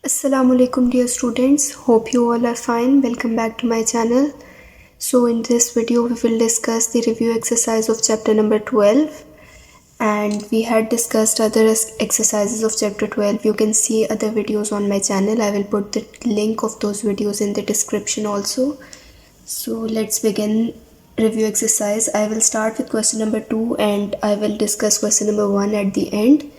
Assalamualaikum dear students, hope you all are fine. Welcome back to my channel. So in this video we will discuss the review exercise of chapter number 12, and we had discussed other exercises of chapter 12. You can see other videos on my channel. I will put the link of those videos in the description also. So let's begin review exercise. I will start with question number 2 and I will discuss question number 1 at the end.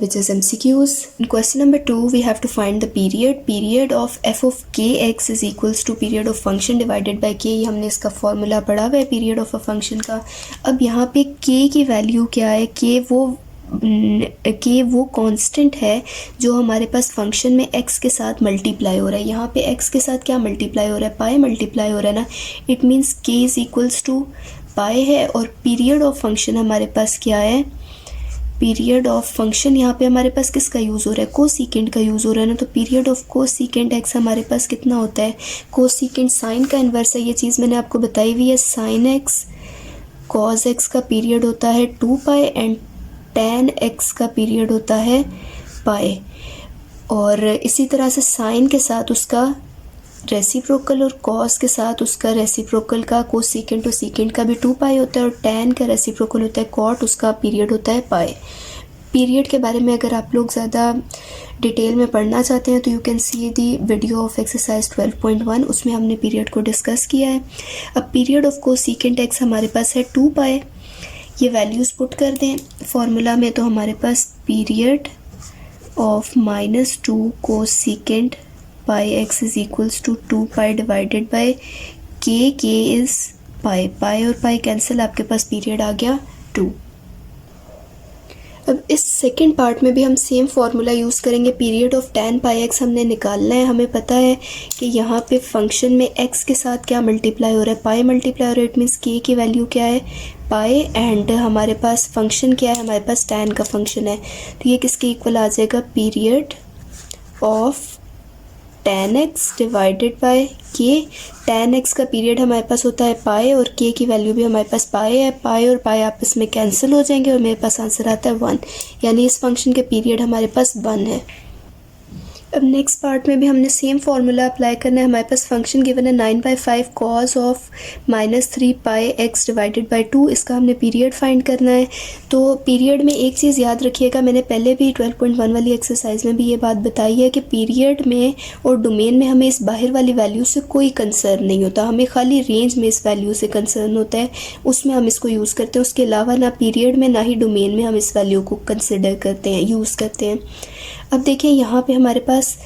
Which is MCQs. In question number 2 we have to find the period of f of kx is equals to period of function divided by k. ये हमने इसका formula पढ़ा हुआ है period of a function का. अब यहाँ पे k की वैल्यू क्या है? k वो कांस्टेंट है जो हमारे पास फंक्शन में x के साथ मल्टीप्लाई हो रहा है. यहाँ पे x के साथ क्या मल्टीप्लाई हो रहा है? पाई मल्टीप्लाई हो रहा है ना. It means k is equals to pi है. और पीरियड ऑफ फंक्शन हमारे पास क्या है? पीरियड ऑफ फंक्शन यहाँ पे हमारे पास किसका यूज़ हो रहा है? कोसिकेंट का यूज़ हो रहा है ना. तो पीरियड ऑफ कोसिकेंट एक्स हमारे पास कितना होता है? कोसिकेंट साइन का इन्वर्स है. ये चीज़ मैंने आपको बताई हुई है. साइन एक्स कॉस एक्स का पीरियड होता है 2 पाई एंड टैन एक्स का पीरियड होता है पाई. और इसी तरह से साइन के साथ उसका रेसिप्रोकल और कॉस के साथ उसका रेसिप्रोकल का कोसिकेंट और सीकेंट का भी 2 पाई होता है. और टैन का रेसिप्रोकल होता है कॉट, उसका पीरियड होता है पाई. पीरियड के बारे में अगर आप लोग ज़्यादा डिटेल में पढ़ना चाहते हैं तो you can see the video of exercise 12.1. उसमें हमने पीरियड को डिस्कस किया है. अब पीरियड ऑफ कोसिकेंट एक्स हमारे पास है 2 पाई. ये वैल्यूज़ पुट कर दें फार्मूला में तो हमारे पास period of -2 cosecant pi x is equals to 2 pi divided by k is pi. Pi और पाई कैंसिल, आपके पास पीरियड आ गया 2. अब इस सेकंड पार्ट में भी हम सेम फार्मूला यूज़ करेंगे. Period of tan pi x हमने निकालना है. हमें पता है कि यहाँ पे फंक्शन में एक्स के साथ क्या मल्टीप्लाई हो रहा है? पाई मल्टीप्लाई हो रहा है. इट मीन्स के की वैल्यू क्या है? पाई. एंड हमारे पास फंक्शन क्या है? हमारे पास टैन का फंक्शन है. तो ये किसके इक्वल आ जाएगा? Period of tan x divided by के. tan x का पीरियड हमारे पास होता है पाई और k की वैल्यू भी हमारे पास पाई है. पाई और पाई आपस में कैंसिल हो जाएंगे और मेरे पास आंसर आता है 1. यानी इस फंक्शन के पीरियड हमारे पास 1 है. अब नेक्स्ट पार्ट में भी हमने सेम फार्मूला अप्लाई करना है. हमारे पास फंक्शन गिवन है 9/5 cos of -3 pi x divided by 2. इसका हमने पीरियड फाइंड करना है. तो पीरियड में एक चीज़ याद रखिएगा, मैंने पहले भी 12.1 वाली एक्सरसाइज में भी ये बात बताई है कि पीरियड में और डोमेन में हमें इस बाहर वाली वैल्यू से कोई कंसर्न नहीं होता. हमें खाली रेंज में इस वैल्यू से कंसर्न होता है, उसमें हम इसको यूज़ करते हैं. उसके अलावा ना पीरियड में ना ही डोमेन में हम इस वैल्यू को कंसिडर करते हैं, यूज़ करते हैं. अब देखिए यहाँ पे हमारे पास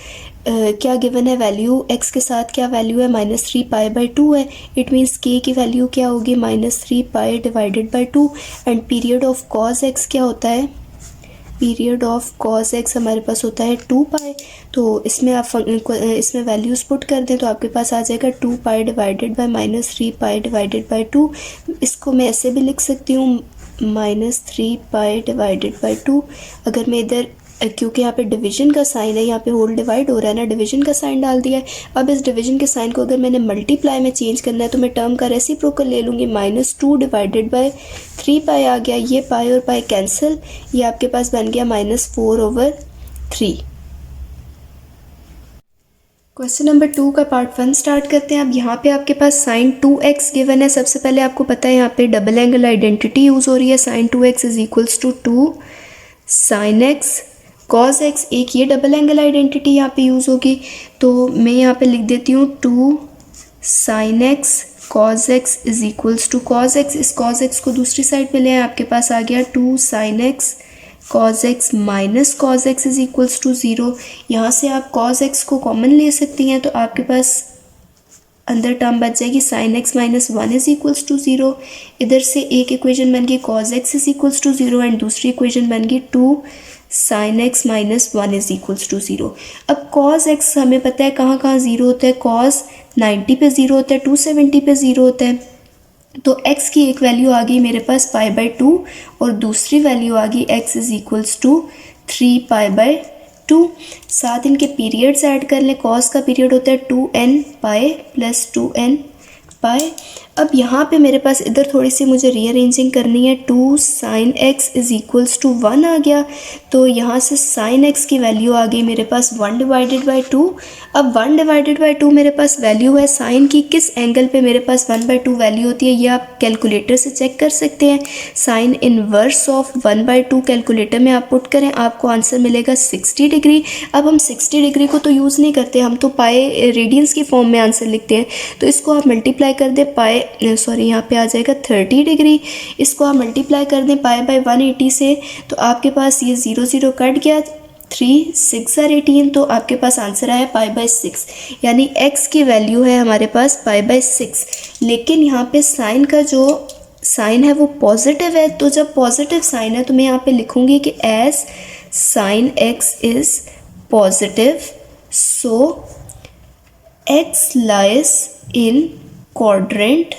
क्या गिवन है? वैल्यू x के साथ क्या वैल्यू है? -3 पाई बाई 2 है. इट मीन्स k की वैल्यू क्या होगी? -3 pi divided by 2. And period of cos x क्या होता है? पीरियड ऑफ कॉस x हमारे पास होता है 2 पाई. तो इसमें आप इसमें वैल्यूज़ पुट कर दें तो आपके पास आ जाएगा 2 pi divided by -3 pi divided by 2. इसको मैं ऐसे भी लिख सकती हूँ -3 पाई डिवाइडेड बाई 2. अगर मैं इधर, क्योंकि यहाँ पे डिवीजन का साइन है, यहाँ पे होल डिवाइड हो रहा है ना, डिवीजन का साइन डाल दिया है. अब इस डिवीजन के साइन को अगर मैंने मल्टीप्लाई में चेंज करना है तो मैं टर्म का रेसिप्रोकल ले लूँगी. -2 डिवाइडेड बाय 3 पाई आ गया. ये पाई और पाई कैंसिल, ये आपके पास बन गया -4/3. क्वेश्चन नंबर 2 का पार्ट 1 स्टार्ट करते हैं. अब यहाँ पे आपके पास साइन 2x गिवन है. सबसे पहले आपको पता है यहाँ पे डबल एंगल आइडेंटिटी यूज़ हो रही है. Sine 2x is equals to 2 sine x cos x. एक ये डबल एंगल आइडेंटिटी यहाँ पे यूज़ होगी. तो मैं यहाँ पे लिख देती हूँ 2 sine x cos x is equals to cos x. इस कॉस एक्स को दूसरी साइड पे ले आए, आपके पास आ गया 2 sine x cos x minus cos x is equals to 0. यहाँ से आप कॉस एक्स को कॉमन ले सकती हैं तो आपके पास अंदर टर्म बच जाएगी sine x minus 1 is equals to 0. इधर से एक इक्वेशन बन गई cos x is equals to 0 and दूसरी इक्वेशन बन गई 2 sine x minus 1 is equals to 0. अब कॉस एक्स हमें पता है कहाँ कहाँ 0 होता है. कॉस 90 पे 0 होता है, 270 पे 0 होता है. तो x की एक वैल्यू आ गई मेरे पास पाई बाई 2 और दूसरी वैल्यू आ गई x is equals to 3 pi by 2. साथ इनके पीरियड्स ऐड कर लें. कॉस का पीरियड होता है 2n pi plus 2n pi. अब यहाँ पे मेरे पास इधर थोड़ी सी मुझे रीअरेंजिंग करनी है। 2 sin x is equals to 1 आ गया, तो यहाँ से sin x की वैल्यू आ गई मेरे पास 1 डिवाइडेड बाई 2। अब 1 डिवाइडेड बाई 2 मेरे पास वैल्यू है साइन की, किस एंगल पे मेरे पास 1/2 वैल्यू होती है ये आप कैलकुलेटर से चेक कर सकते हैं। साइन इनवर्स ऑफ 1/2 कैलकुलेटर में आप पुट करें, आपको आंसर मिलेगा 60 डिग्री। अब हम 60 डिग्री को तो यूज़ नहीं करते, हम तो पाए रेडियंस की फॉर्म में आंसर लिखते हैं, तो इसको आप मल्टीप्लाई कर दें पाए, सॉरी यहाँ पे आ जाएगा 30 डिग्री। इसको आप मल्टीप्लाई कर दें पाए बाय 180 से, तो आपके पास ये 0 0 कट गया, 3 6 are 18, तो आपके पास आंसर आया पाई बाय 6, यानी x की वैल्यू है हमारे पास पाई बाय 6। लेकिन यहाँ पे साइन का जो साइन है वो पॉजिटिव है, तो जब पॉजिटिव साइन है तो मैं यहाँ पे लिखूँगी कि as sine x is positive so x lies in quadrant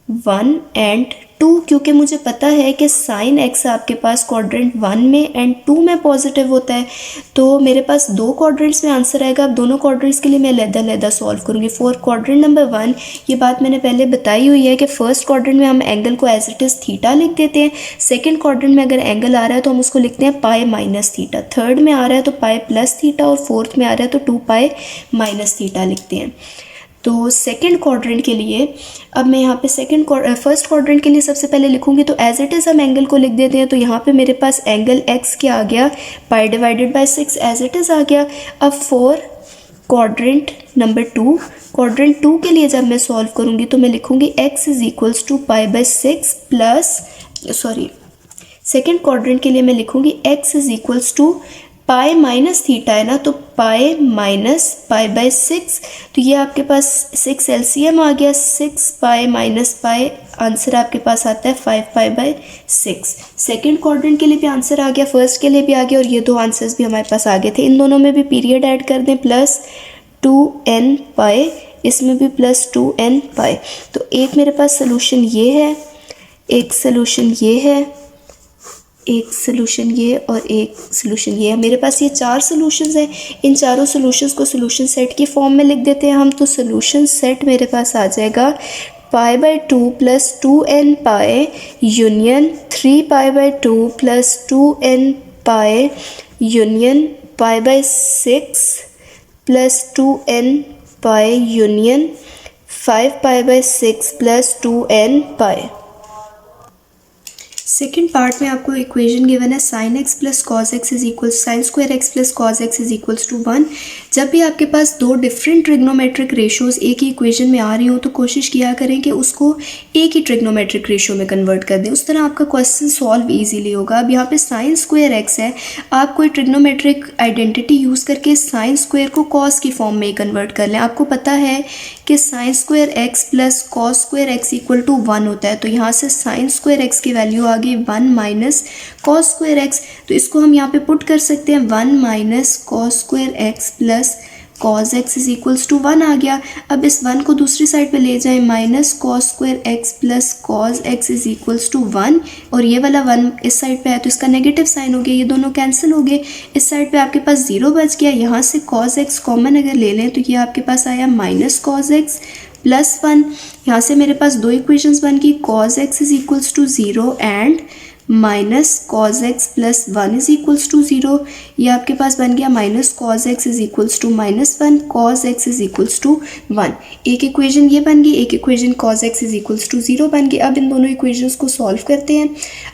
1 and 2, क्योंकि मुझे पता है कि साइन x आपके पास क्वाड्रेंट 1 में एंड 2 में पॉजिटिव होता है, तो मेरे पास 2 क्वाड्रेंट्स में आंसर आएगा। अब दोनों क्वाड्रेंट्स के लिए मैं अलग-अलग सॉल्व करूँगी। फॉर क्वाड्रेंट नंबर 1 ये बात मैंने पहले बताई हुई है कि फर्स्ट क्वाड्रेंट में हम एंगल को एज इट इज़ थीटा लिख देते हैं, सेकेंड क्वाड्रेंट में अगर एंगल आ रहा है तो हम उसको लिखते हैं पाई माइनस थीटा, थर्ड में आ रहा है तो पाई प्लस थीटा, और फोर्थ में आ रहा है तो 2 पाई माइनस थीटा लिखते हैं। तो सेकंड क्वाड्रेंट के लिए अब मैं यहाँ पे फर्स्ट क्वाड्रेंट के लिए सबसे पहले लिखूँगी, तो एज इट इज़ हम एंगल को लिख देते हैं। तो यहाँ पे मेरे पास एंगल x क्या आ गया, pi divided by 6 as it is आ गया। अब फॉर क्वाड्रेंट नंबर 2, क्वाड्रेंट 2 के लिए जब मैं सॉल्व करूँगी तो मैं लिखूँगी x is equals to pi by 6 plus, sorry second quadrant के लिए मैं लिखूँगी x is equals to pi minus theta है ना, तो पाई माइनस पाई बाय 6, तो ये आपके पास 6 एलसीएम आ गया, 6 पाई माइनस पाई, आंसर आपके पास आता है 5 पाई बाय 6। सेकेंड क्वाड्रेंट के लिए भी आंसर आ गया, फर्स्ट के लिए भी आ गया, और ये दो आंसर्स भी हमारे पास आ गए थे। इन दोनों में भी पीरियड ऐड कर दें, प्लस 2n पाई, इसमें भी प्लस 2n पाई। तो एक मेरे पास सोल्यूशन ये है, एक सोल्यूशन ये है, एक सोल्यूशन ये, और एक सोल्यूशन ये है। मेरे पास ये 4 सोल्यूशंस हैं। इन चारों सोल्यूशंस को सोल्यूशन सेट की फॉर्म में लिख देते हैं हम। तो सोल्यूशन सेट मेरे पास आ जाएगा pi by 2 plus 2n pi union 3 pi by 2 plus 2n pi union pi by 6 plus 2n pi union 5 pi by 6 plus 2n pi. Second part में आपको इक्वेशन गिवन है sine x plus cos x is equal sine square x plus cos x is equals to 1। जब भी आपके पास दो different trigonometric ratios एक ही equation में आ रही हो तो कोशिश किया करें कि उसको एक ही ट्रिग्नोमेट्रिक रेशो में कन्वर्ट कर दें, उस तरह आपका क्वेश्चन सॉल्व ईजीली होगा। अब यहाँ पे साइन स्क्वायर एक्स है, आप कोई ट्रिग्नोमेट्रिक आइडेंटिटी यूज़ करके साइन स्क्वायर को कॉस की फॉर्म में कन्वर्ट कर लें। आपको पता है कि sine square x plus cos square x equal to 1 होता है, तो यहाँ से साइन स्क्वायर एक्स की वैल्यू आ गई 1 माइनस कॉस स्क्वायर एक्स, तो इसको हम यहाँ पे पुट कर सकते हैं 1 minus cos square x plus cos x is equals to 1 आ गया। अब इस 1 को दूसरी साइड पे ले जाएं, minus cos square x plus cos x is equals to 1, और ये वाला 1 इस साइड पे है तो इसका नेगेटिव साइन हो गया, ये दोनों कैंसिल हो गए। इस साइड पे आपके पास 0 बच गया, यहाँ से कॉस एक्स कॉमन अगर ले लें तो ये आपके पास आया माइनस कॉस एक्स प्लस 1। यहाँ से मेरे पास दो इक्वेशंस बन गई, cos x is equals to 0 and minus cos x plus 1 is equals to 0। ये आपके पास बन गया minus cos x is equals to -1, cos x is equals to 1। एक इक्वेशन ये बन गई, एक equation cos x is equals to 0 बन गई। अब इन दोनों इक्वेशंस को सॉल्व करते हैं।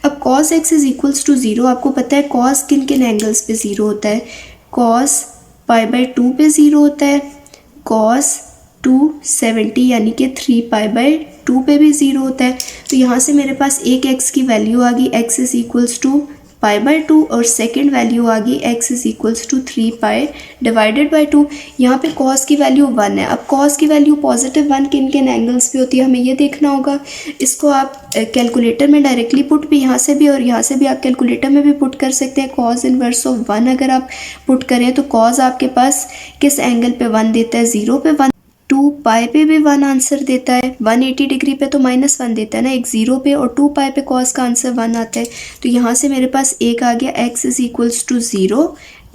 अब cos x is equals to 0, आपको पता है कॉज किन किन एंगल्स पे 0 होता है, कॉस पाई बाय 2 पे 0 होता है, कॉस 270 यानी कि 3 पाई बाय 2 पे भी 0 होता है। तो यहाँ से मेरे पास एक x की वैल्यू आ गई, x is equals to pi by 2, और सेकेंड वैल्यू आ गई x is equals to 3 pi divided by 2। यहाँ पे cos की वैल्यू 1 है। अब cos की वैल्यू पॉजिटिव 1 किन किन एंगल्स पे होती है हमें ये देखना होगा। इसको आप कैलकुलेटर में डायरेक्टली पुट भी यहाँ से भी और यहाँ से भी आप कैलकुलेटर में भी पुट कर सकते हैं। cos इनवर्स ऑफ 1 अगर आप पुट करें तो cos आपके पास किस एंगल पे 1 देता है, 0 पे 1, 2 पाई पे भी 1 आंसर देता है, 180 डिग्री पे तो -1 देता है ना, एक 0 पे, और 2 पाई पे कॉस का आंसर 1 आता है। तो यहाँ से मेरे पास एक आ गया x is equals to 0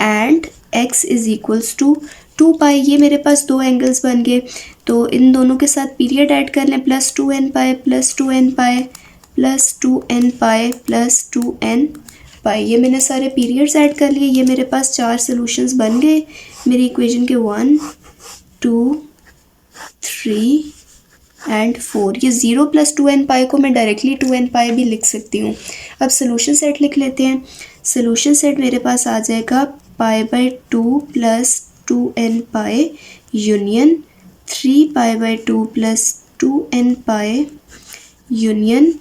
and x is equals to 2 pi, ये मेरे पास दो एंगल्स बन गए, तो इन दोनों के साथ पीरियड ऐड कर लें, plus 2n pi plus 2n pi plus 2n pi plus 2n पाई। ये मैंने सारे पीरियड्स ऐड कर लिए। ये मेरे पास 4 सॉल्यूशंस बन गए मेरी इक्वेशन के 1 2 3 एंड 4। ये 0 प्लस 2n पाई को मैं डायरेक्टली 2n पाई भी लिख सकती हूँ। अब सोल्यूशन सेट लिख लेते हैं। सोल्यूशन सेट मेरे पास आ जाएगा π/2 plus 2n pi union 3π/2 plus 2n pi union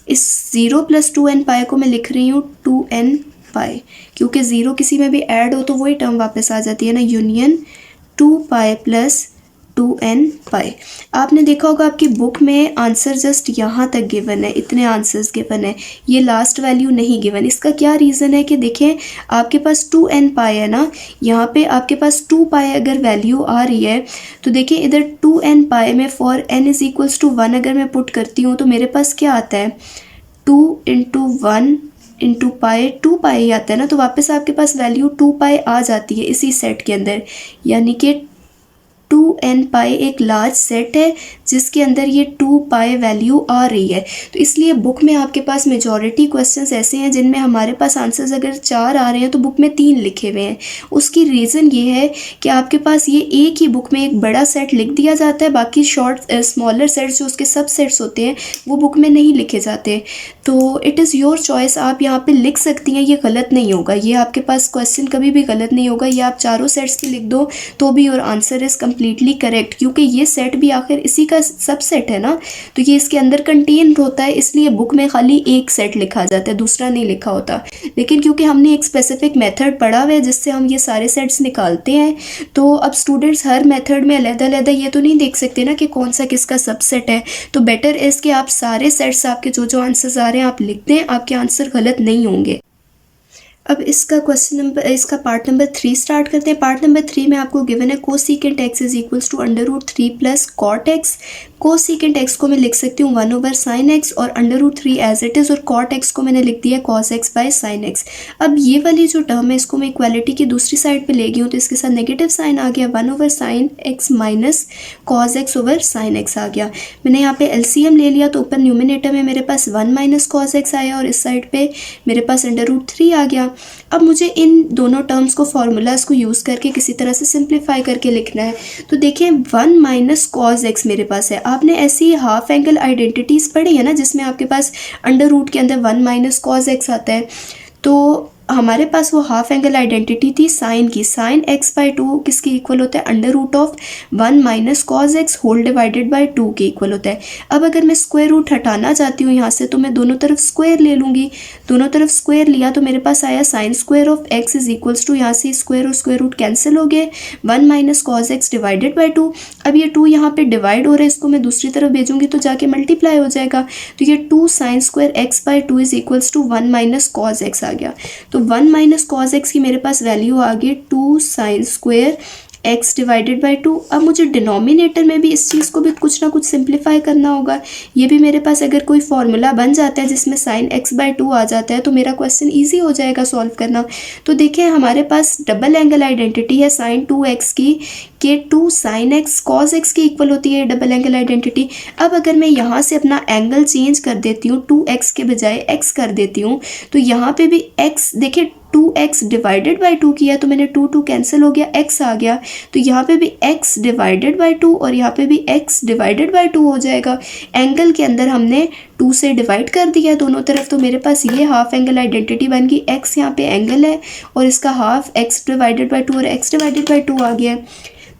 इस 0 प्लस 2n पाई को मैं लिख रही हूँ 2n पाई, क्योंकि 0 किसी में भी ऐड हो तो वही टर्म वापस आ जाती है ना, यूनियन 2 पाई प्लस 2n पाई। आपने देखा होगा आपकी बुक में आंसर जस्ट यहाँ तक गिवन है, इतने आंसर्स गिवन है, ये लास्ट वैल्यू नहीं गिवन। इसका क्या रीज़न है कि देखें आपके पास 2n पाई है ना, यहाँ पे आपके पास 2 पाई अगर वैल्यू आ रही है तो देखिए इधर 2n पाई में for n is equals to 1 अगर मैं पुट करती हूँ तो मेरे पास क्या आता है 2 इंटू 1 इंटू पाई 2 पाई आता है ना, तो वापस आपके पास वैल्यू 2 पाई आ जाती है इसी सेट के अंदर, यानी कि 2n पाई एक लार्ज सेट है जिसके अंदर ये 2 पाई वैल्यू आ रही है। तो इसलिए बुक में आपके पास मेजॉरिटी क्वेश्चंस ऐसे हैं जिनमें हमारे पास आंसर्स अगर 4 आ रहे हैं तो बुक में 3 लिखे हुए हैं। उसकी रीज़न ये है कि आपके पास ये एक ही बुक में एक बड़ा सेट लिख दिया जाता है, बाकी शॉर्ट स्मॉलर सेट्स जो उसके सब सेट्स होते हैं वो बुक में नहीं लिखे जाते। तो इट इज़ योर चॉइस, आप यहाँ पर लिख सकती हैं, ये गलत नहीं होगा, ये आपके पास क्वेश्चन कभी भी गलत नहीं होगा। ये आप चारों सेट्स भी लिख दो तो भी your answer is completely correct, क्योंकि ये सेट भी आखिर इसी का सबसेट है ना, तो ये इसके अंदर कंटेन होता है, इसलिए बुक में खाली एक सेट लिखा जाता है, दूसरा नहीं लिखा होता। लेकिन क्योंकि हमने एक स्पेसिफिक मेथड पढ़ा हुआ है जिससे हम ये सारे सेट्स निकालते हैं, तो अब स्टूडेंट्स हर मेथड में अलग-अलग ये तो नहीं देख सकते ना कि कौन सा किसका सबसेट है। तो बेटर इज़ कि आप सारे सेट्स आपके जो जो आंसर्स आ रहे हैं आप लिख दें, आपके आंसर गलत नहीं होंगे। अब इसका इसका पार्ट नंबर 3 स्टार्ट करते हैं। पार्ट नंबर 3 में आपको गिवन है cosecant x is equals to √3 plus cot x। Cosecant x को मैं लिख सकती हूँ 1/sin x और √3 एज इट इज़, और कॉट x को मैंने लिख दिया cos x by sin x। अब ये वाली जो टर्म है इसको मैं इक्वालिटी की दूसरी साइड पे ले गई हूँ, तो इसके साथ नेगेटिव साइन आ गया, 1/sin x minus cos x/sin x आ गया। मैंने यहाँ पे LCM ले लिया तो ऊपर न्यूमिनेटर में मेरे पास 1 माइनस cos x आया और इस साइड पे मेरे पास √3 आ गया। अब मुझे इन दोनों टर्म्स को फार्मूलाज को यूज़ करके किसी तरह से सिंप्लीफाई करके लिखना है। तो देखिए 1 माइनस cos x मेरे पास है। आपने ऐसी हाफ एंगल आइडेंटिटीज़ पढ़ी है ना जिसमें आपके पास अंडर रूट के अंदर 1 माइनस cos x आता है, तो हमारे पास वो हाफ एंगल आइडेंटिटी थी साइन की। साइन x/2 किसके इक्वल होता है, √1 minus cos x whole divided by 2 के इक्वल होता है। अब अगर मैं स्क्वायर रूट हटाना चाहती हूँ यहाँ से तो मैं दोनों तरफ स्क्वायर ले लूँगी, दोनों तरफ स्क्वायर लिया तो मेरे पास आया sine square of x is equals to, यहाँ से स्क्वायर और स्क्वायर रूट कैंसिल हो गए, 1 minus cos x divided by 2। अब ये 2 यहाँ पे डिवाइड हो रहा है, इसको मैं दूसरी तरफ भेजूंगी तो जाके मल्टीप्लाई हो जाएगा, तो ये 2 sine square x/2 is equals to 1 minus cos x आ गया। तो 1 माइनस cos x की मेरे पास वैल्यू आ गई 2 sine square x divided by 2। अब मुझे डिनोमिनेटर में भी इस चीज़ को भी कुछ ना कुछ सिंप्लीफाई करना होगा। ये भी मेरे पास अगर कोई फॉर्मूला बन जाता है जिसमें साइन x/2 आ जाता है तो मेरा क्वेश्चन इजी हो जाएगा सॉल्व करना। तो देखिए हमारे पास डबल एंगल आइडेंटिटी है साइन 2x की, के 2 साइन x cos x की इक्वल होती है डबल एंगल आइडेंटिटी। अब अगर मैं यहाँ से अपना एंगल चेंज कर देती हूँ, 2x के बजाय x कर देती हूँ, तो यहाँ पे भी x देखिए 2x डिवाइडेड बाई 2 किया तो मैंने 2 कैंसिल हो गया, x आ गया, तो यहाँ पे भी x डिवाइडेड बाई 2 और यहाँ पे भी x डिवाइडेड बाई 2 हो जाएगा। एंगल के अंदर हमने 2 से डिवाइड कर दिया दोनों तरफ, तो मेरे पास ये हाफ एंगल आइडेंटिटी बन गई। x यहाँ पे एंगल है और इसका हाफ x डिवाइडेड बाई 2 और x डिवाइडेड बाई 2 आ गया।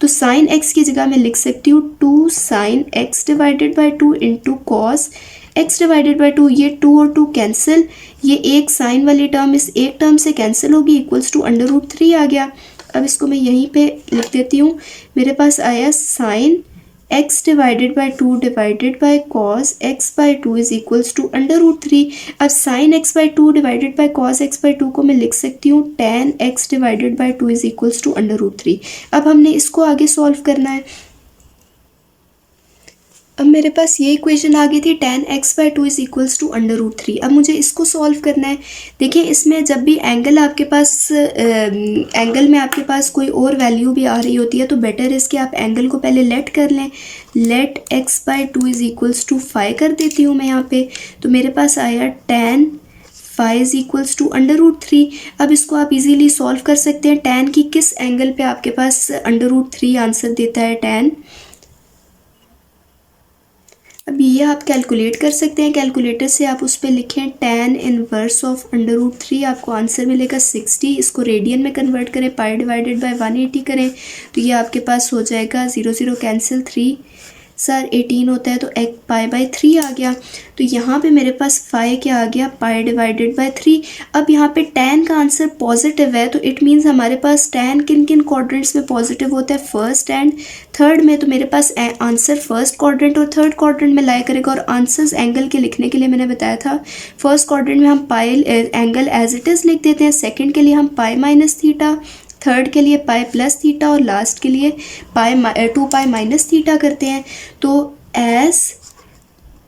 तो साइन x की जगह मैं लिख सकती हूँ 2 sine x divided by 2 into cos x divided by 2। ये 2 और 2 कैंसिल, ये एक साइन वाली टर्म इस एक टर्म से कैंसिल होगी, इक्वल्स टू √3 आ गया। अब इसको मैं यहीं पे लिख देती हूँ, मेरे पास आया sine x divided by 2 divided by cos x/2 is equals to √3। अब sign x/2 divided by cos x/2 को मैं लिख सकती हूँ tan x divided by 2 is equals to √3। अब हमने इसको आगे सॉल्व करना है। अब मेरे पास ये इक्वेशन आ गई थी tan x/2 is equals to √3। अब मुझे इसको सॉल्व करना है। देखिए इसमें जब भी एंगल आपके पास एंगल में आपके पास कोई और वैल्यू भी आ रही होती है तो बेटर है कि आप एंगल को पहले लेट कर लें। Late x/2 is equals to 5 कर देती हूँ मैं यहाँ पे। तो मेरे पास आया tan phi is equals to √3। अब इसको आप इजीली सॉल्व कर सकते हैं। tan की किस एंगल पे आपके पास √3 आंसर देता है tan। अब ये आप कैलकुलेट कर सकते हैं। कैलकुलेटर से आप उस पर लिखें tan इनवर्स ऑफ √3, आपको आंसर मिलेगा 60। इसको रेडियन में कन्वर्ट करें, पाई डिवाइडेड बाय 180 करें तो ये आपके पास हो जाएगा 0 0 कैंसिल 3 सर 18 होता है तो एक पाई बाय 3 आ गया। तो यहाँ पे मेरे पास फाई क्या आ गया, पाई डिवाइडेड बाय 3। अब यहाँ पे tan का आंसर पॉजिटिव है तो इट मीन्स हमारे पास tan किन किन क्वाड्रेंट्स में पॉजिटिव होता है, फर्स्ट एंड थर्ड में। तो मेरे पास आंसर फर्स्ट क्वाड्रेंट और थर्ड क्वाड्रेंट में लाई करेगा। और आंसर्स एंगल के लिखने के लिए मैंने बताया था फर्स्ट क्वाड्रेंट में हम पाई एंगल एज इट इज़ लिख देते हैं, सेकेंड के लिए हम पाई माइनस थीटा, थर्ड के लिए पाई प्लस थीटा और लास्ट के लिए टू पाई माइनस थीटा करते हैं। तो as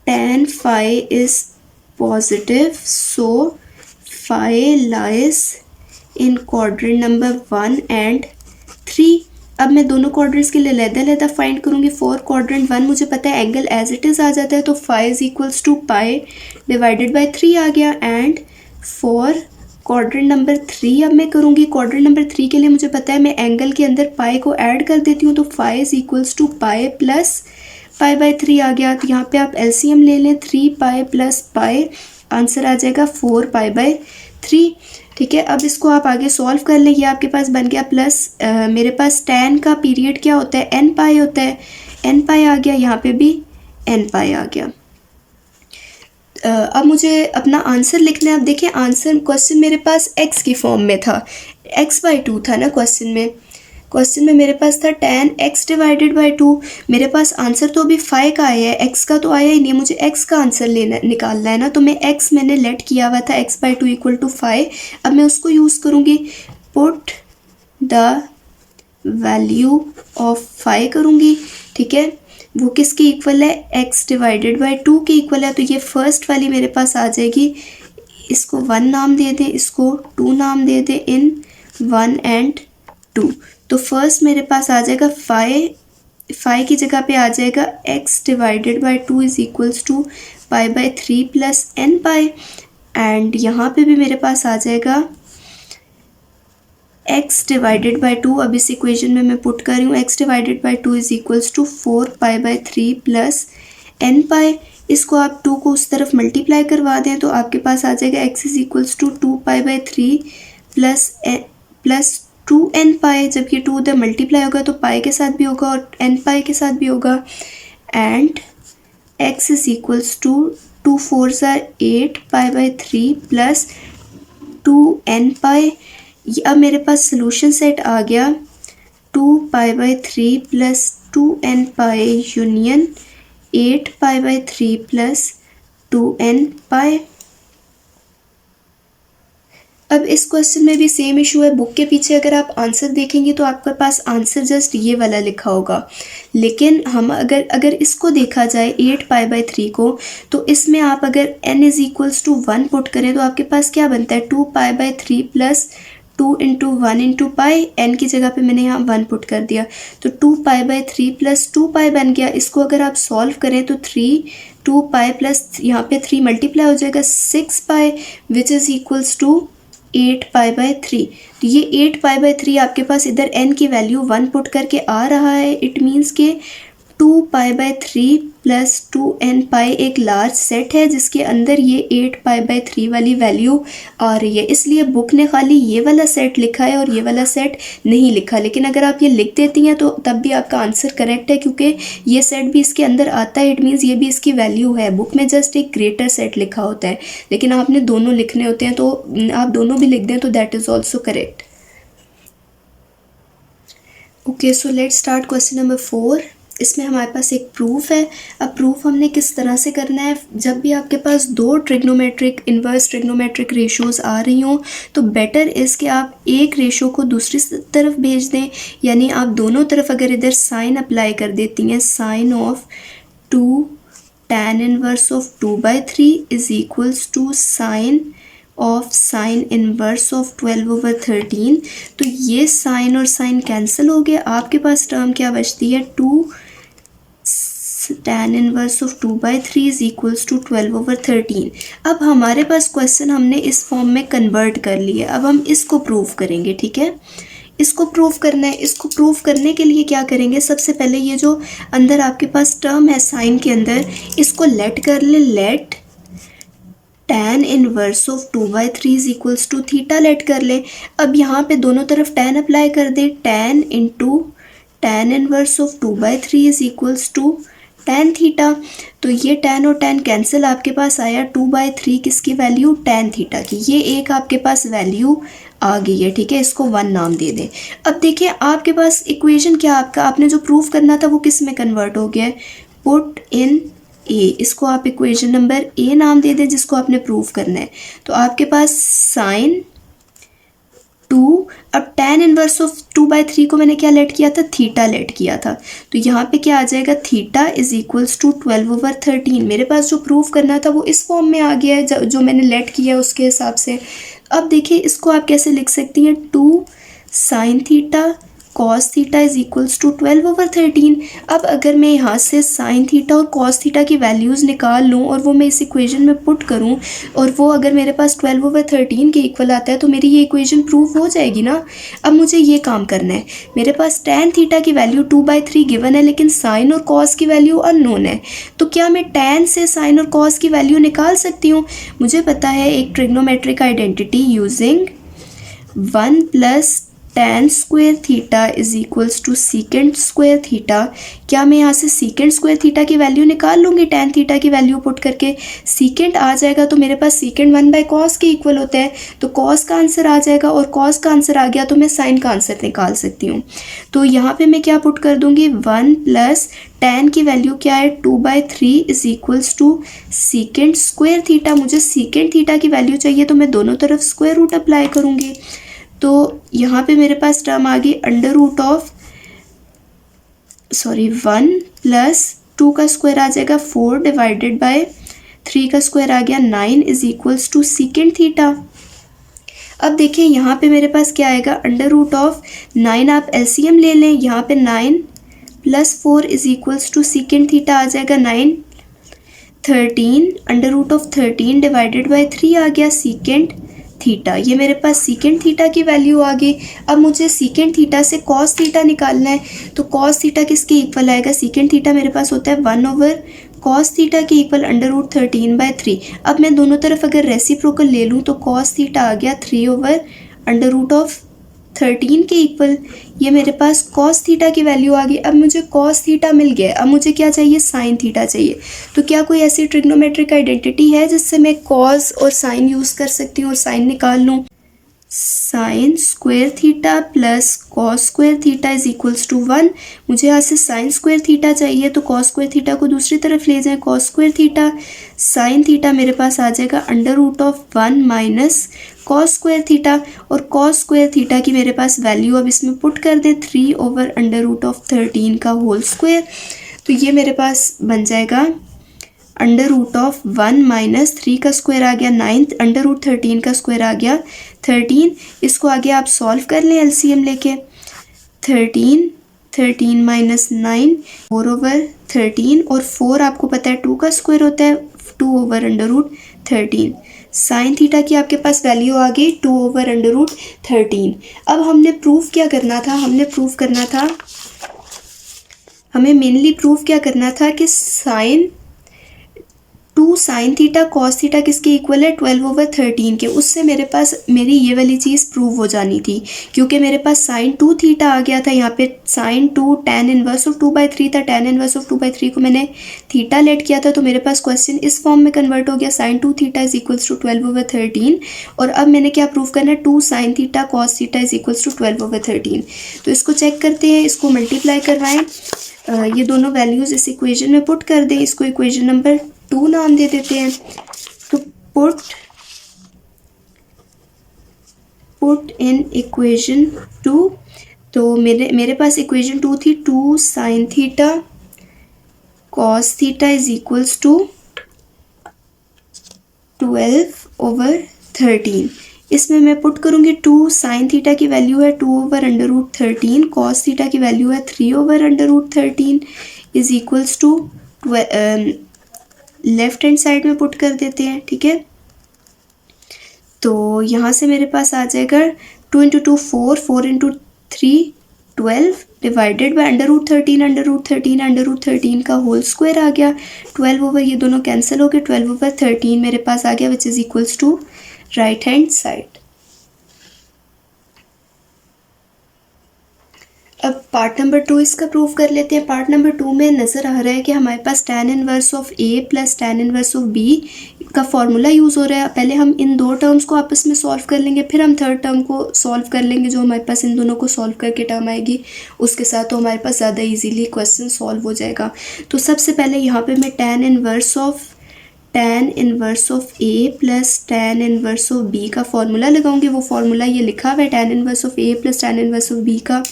tan phi is positive so phi lies in quadrant number 1 and 3। अब मैं दोनों क्वाड्रेंट्स के लिए लहदा फाइंड करूँगी। फॉर क्वाड्रेंट 1 मुझे पता है एंगल एज इट इज़ आ जाता है तो phi is equals to pi divided by 3 आ गया। एंड फॉर क्वाड्रेंट नंबर 3 अब मैं करूँगी। क्वाड्रेंट नंबर 3 के लिए मुझे पता है मैं एंगल के अंदर पाई को ऐड कर देती हूँ तो phi is equals to pi plus pi by 3 आ गया। तो यहाँ पे आप एलसीएम ले लें, 3 पाई प्लस पाई, आंसर आ जाएगा 4 पाई बाय 3। ठीक है, अब इसको आप आगे सॉल्व कर लें। ये आपके पास बन गया प्लस मेरे पास tan का पीरियड क्या होता है, n पाई होता है, n पाई आ गया, यहाँ पे भी n पाई आ गया। अब मुझे अपना आंसर लिखना है। अब देखिए आंसर क्वेश्चन मेरे पास x की फॉर्म में था, x/2 था ना क्वेश्चन में मेरे पास था tan x डिवाइडेड बाय 2। मेरे पास आंसर तो अभी 5 का आया है, x का तो आया ही नहीं, मुझे x का आंसर निकालना है ना। तो मैं x मैंने लेट किया हुआ था x/2 इक्वल टू 5। अब मैं उसको यूज़ करूँगी, पुट द वैल्यू ऑफ 5 करूँगी। ठीक है, वो किसके इक्वल है, x डिवाइडेड बाय 2 के इक्वल है। तो ये फर्स्ट वाली मेरे पास आ जाएगी, इसको 1 नाम दे दें, इसको 2 नाम दे दें, इन 1 एंड 2। तो फर्स्ट मेरे पास आ जाएगा 5 की जगह पे आ जाएगा x divided by 2 is equals to pi by 3 plus n pi. And यहाँ पे भी मेरे पास आ जाएगा x डिवाइडेड बाय 2। अब इस इक्वेशन में मैं पुट कर रही हूँ, x divided by 2 is equals to 4 pi by 3 plus n pi. इसको आप 2 को उस तरफ मल्टीप्लाई करवा दें तो आपके पास आ जाएगा x is equals to 2 pi by 3 plus 2n pi. जब ये 2 उधर मल्टीप्लाई होगा तो पाई के साथ भी होगा और n पाई के साथ भी होगा। And x is equals to 2 4 8 pi by 3 plus 2n pi. अब मेरे पास सोल्यूशन सेट आ गया 2 pi by 3 plus 2n pi union 8 pi by 3 plus 2n pi. अब इस क्वेश्चन में भी सेम इशू है। बुक के पीछे अगर आप आंसर देखेंगे तो आपके पास आंसर जस्ट ये वाला लिखा होगा, लेकिन हम अगर इसको देखा जाए 8 पाई बाय 3 को, तो इसमें आप अगर n is equals to 1 put करें तो आपके पास क्या बनता है, 2 pi by 3 plus 2 into 1 into pi. n की जगह पे मैंने यहाँ 1 पुट कर दिया तो 2 पाई बाय 3 प्लस 2 पाई बन गया। इसको अगर आप सॉल्व करें तो 2 पाई प्लस यहाँ पे 3 मल्टीप्लाई हो जाएगा 6 pi which is equals to 8 pi by 3। तो ये 8 पाई बाय 3 आपके पास इधर n की वैल्यू 1 पुट करके आ रहा है। इट मीन्स के 2 पाई बाय 3 प्लस 2n पाई एक लार्ज सेट है जिसके अंदर ये 8 पाई बाय 3 वाली वैल्यू आ रही है। इसलिए बुक ने खाली ये वाला सेट लिखा है और ये वाला सेट नहीं लिखा, लेकिन अगर आप ये लिख देती हैं तो तब भी आपका आंसर करेक्ट है क्योंकि ये सेट भी इसके अंदर आता है। इट मीन्स ये भी इसकी वैल्यू है। बुक में जस्ट एक ग्रेटर सेट लिखा होता है, लेकिन आपने दोनों लिखने होते हैं तो आप दोनों भी लिख दें तो that is also correct. Okay, so let's start question number 4। इसमें हमारे पास एक प्रूफ है। अब प्रूफ हमने किस तरह से करना है, जब भी आपके पास दो ट्रिग्नोमेट्रिक इन्वर्स ट्रिग्नोमेट्रिक रेशोज़ आ रही हों तो बेटर इज़ कि आप एक रेशो को दूसरी तरफ भेज दें, यानी आप दोनों तरफ अगर इधर साइन अप्लाई कर देती हैं, sine of 2 tan inverse of 2/3 is equals to sine of sine inverse of 12/13। तो ये साइन और साइन कैंसिल हो गया, आपके पास टर्म क्या बचती है, 2 tan inverse of 2/3 is equals to 12/13। अब हमारे पास क्वेश्चन हमने इस फॉर्म में कन्वर्ट कर लिया, अब हम इसको प्रूव करेंगे, ठीक है। इसको प्रूव करना है, इसको प्रूव करने के लिए क्या करेंगे, सबसे पहले ये जो अंदर आपके पास टर्म है साइन के अंदर, इसको लेट कर ले, let tan inverse of 2/3 is equals to theta let कर ले। अब यहाँ पे दोनों तरफ tan अप्लाई कर दे, tan into tan inverse of 2/3 is equals to tan theta. तो ये tan और tan कैंसिल, आपके पास आया 2/3 किसकी वैल्यू, tan थीटा की। ये एक आपके पास वैल्यू आ गई है, ठीक है, इसको 1 नाम दे दें। अब देखिए आपके पास इक्वेशन क्या, आपका आपने जो प्रूफ करना था वो किस में कन्वर्ट हो गया है, पुट इन ए, इसको आप इक्वेशन नंबर ए नाम दे दें जिसको आपने प्रूफ करना है। तो आपके पास साइन 2, अब tan इनवर्स ऑफ 2/3 को मैंने क्या लेट किया था, थीटा लेट किया था। तो यहाँ पे क्या आ जाएगा, थीटा इज इक्वल्स टू 12/13। मेरे पास जो प्रूफ करना था वो इस फॉर्म में आ गया है जो मैंने लेट किया है उसके हिसाब से। अब देखिए इसको आप कैसे लिख सकती हैं, 2 sine theta cos theta is equals to 12/13। अब अगर मैं यहाँ से साइन थीटा और कॉस थीटा की वैल्यूज़ निकाल लूँ और वो मैं इस इक्वेशन में पुट करूँ और वो अगर मेरे पास 12/13 के इक्वल आता है तो मेरी ये इक्वेशन प्रूव हो जाएगी ना। अब मुझे ये काम करना है, मेरे पास tan थीटा की वैल्यू 2/3 गिवन है लेकिन साइन और कॉस की वैल्यू अननोन है। तो क्या मैं tan से साइन और कॉस की वैल्यू निकाल सकती हूँ। मुझे पता है एक trigonometric identity using 1 plus tan square theta is equals to secant square theta. क्या मैं यहाँ से सीकेंट स्क्वायर थीटा की वैल्यू निकाल लूँगी, tan थीटा की वैल्यू पुट करके सीकेंट आ जाएगा तो मेरे पास सीकेंट 1/cos के इक्वल होता है, तो cos का आंसर आ जाएगा और cos का आंसर आ गया तो मैं साइन का आंसर निकाल सकती हूँ। तो यहाँ पे मैं क्या पुट कर दूँगी, 1 प्लस tan की वैल्यू क्या है 2/3 is equals to secant square theta. मुझे सीकेंट थीटा की वैल्यू चाहिए तो मैं दोनों तरफ स्क्वायर रूट अप्लाई करूँगी। तो यहाँ पे मेरे पास टर्म आ गई 1 प्लस 2 का स्क्वायर आ जाएगा 4 डिवाइडेड बाय 3 का स्क्वायर आ गया 9 is equals to secant theta. अब देखिए यहाँ पे मेरे पास क्या आएगा, 9 आप एलसीएम ले लें, यहाँ पे 9 plus 4 is equals to secant theta आ जाएगा 9, 13 13 डिवाइडेड बाय 3 आ गया सीकेंट थीटा। ये मेरे पास सीकेंट थीटा की वैल्यू आ गई। अब मुझे सीकेंट थीटा से कॉस थीटा निकालना है, तो कॉस थीटा किसके इक्वल आएगा, सीकेंट थीटा मेरे पास होता है 1/cos थीटा के इक्वल √13/3। अब मैं दोनों तरफ अगर रेसिप्रोकल ले लूँ तो कॉस थीटा आ गया 3/√13 के इक्वल। ये मेरे पास कॉस थीटा की वैल्यू आ गई। अब मुझे कॉस थीटा मिल गया, अब मुझे क्या चाहिए, साइन थीटा चाहिए। तो क्या कोई ऐसी ट्रिग्नोमेट्रिक आइडेंटिटी है जिससे मैं कॉस और साइन यूज़ कर सकती हूँ और साइन निकाल लूँ। Sine square theta plus cos square theta is equals to 1। मुझे यहाँ से साइन स्क्वायर थीटा चाहिए तो कॉस स्क्वायर थीटा को दूसरी तरफ ले जाएं, cos square theta sine theta मेरे पास आ जाएगा √1 माइनस कॉस स्क्वायर थीटा, और कॉस स्क्वायर थीटा की मेरे पास वैल्यू अब इसमें पुट कर दें 3/√13 का होल स्क्वायर। तो ये मेरे पास बन जाएगा √1 माइनस 3 का स्क्वायर आ गया 9, √13 का स्क्वायर आ गया 13। इसको आगे आप सॉल्व कर लें एलसीएम लेके, 13 माइनस 9 4/13, और 4 आपको पता है 2 का स्क्वायर होता है 2/√13। साइन थीटा की आपके पास वैल्यू आ गई 2/√13। अब हमने प्रूफ क्या करना था, हमें मेनली प्रूफ क्या करना था कि two sine theta cos theta किसके इक्वल है 12/13 के। उससे मेरे पास मेरी ये वाली चीज़ प्रूव हो जानी थी, क्योंकि मेरे पास साइन 2 थीटा आ गया था। यहाँ पे साइन 2 tan इनवर्स ऑफ 2/3 था, tan इनवर्स ऑफ 2/3 को मैंने थीटा लेट किया था, तो मेरे पास क्वेश्चन इस फॉर्म में कन्वर्ट हो गया, sine 2 theta is equals to 12/13। और अब मैंने क्या प्रूव करना है, 2 sine theta cos theta is equals to 12/13। तो इसको चेक करते हैं, इसको मल्टीप्लाई करवाएं, ये दोनों वैल्यूज़ इस इक्वेशन में पुट कर दें, इसको इक्वेशन नंबर 2 नाम दे देते हैं। तो पुट इन इक्वेशन 2, तो मेरे पास इक्वेशन 2 थी 2 sine theta cos theta is equals to 12/13। इसमें मैं पुट करूँगी 2 साइन थीटा की वैल्यू है 2/√13, कॉस थीटा की वैल्यू है 3/√13 is equals to left hand side में पुट कर देते हैं, ठीक है। तो यहाँ से मेरे पास आ जाएगा 2 × 2 4, 4 × 3 12 डिवाइडेड बाय √13 का होल स्क्वायर आ गया। 12 ओवर ये दोनों कैंसिल हो गए, 12/13 मेरे पास आ गया which is equals to right hand side. अब पार्ट नंबर 2 इसका प्रूव कर लेते हैं। पार्ट नंबर 2 में नज़र आ रहा है कि हमारे पास tan inverse of A plus tan inverse of B का फॉर्मूला यूज़ हो रहा है। पहले हम इन दो टर्म्स को आपस में सॉल्व कर लेंगे, फिर हम थर्ड टर्म को सॉल्व कर लेंगे जो हमारे पास इन दोनों को सॉल्व करके टर्म आएगी उसके साथ, तो हमारे पास ज़्यादा ईजीली क्वेश्चन सॉल्व हो जाएगा। तो सबसे पहले यहाँ पर मैं tan inverse of A plus tan inverse of B का फॉर्मूला लगाऊंगी। वो फॉर्मूला ये लिखा हुआ है tan inverse of A plus tan inverse of B का।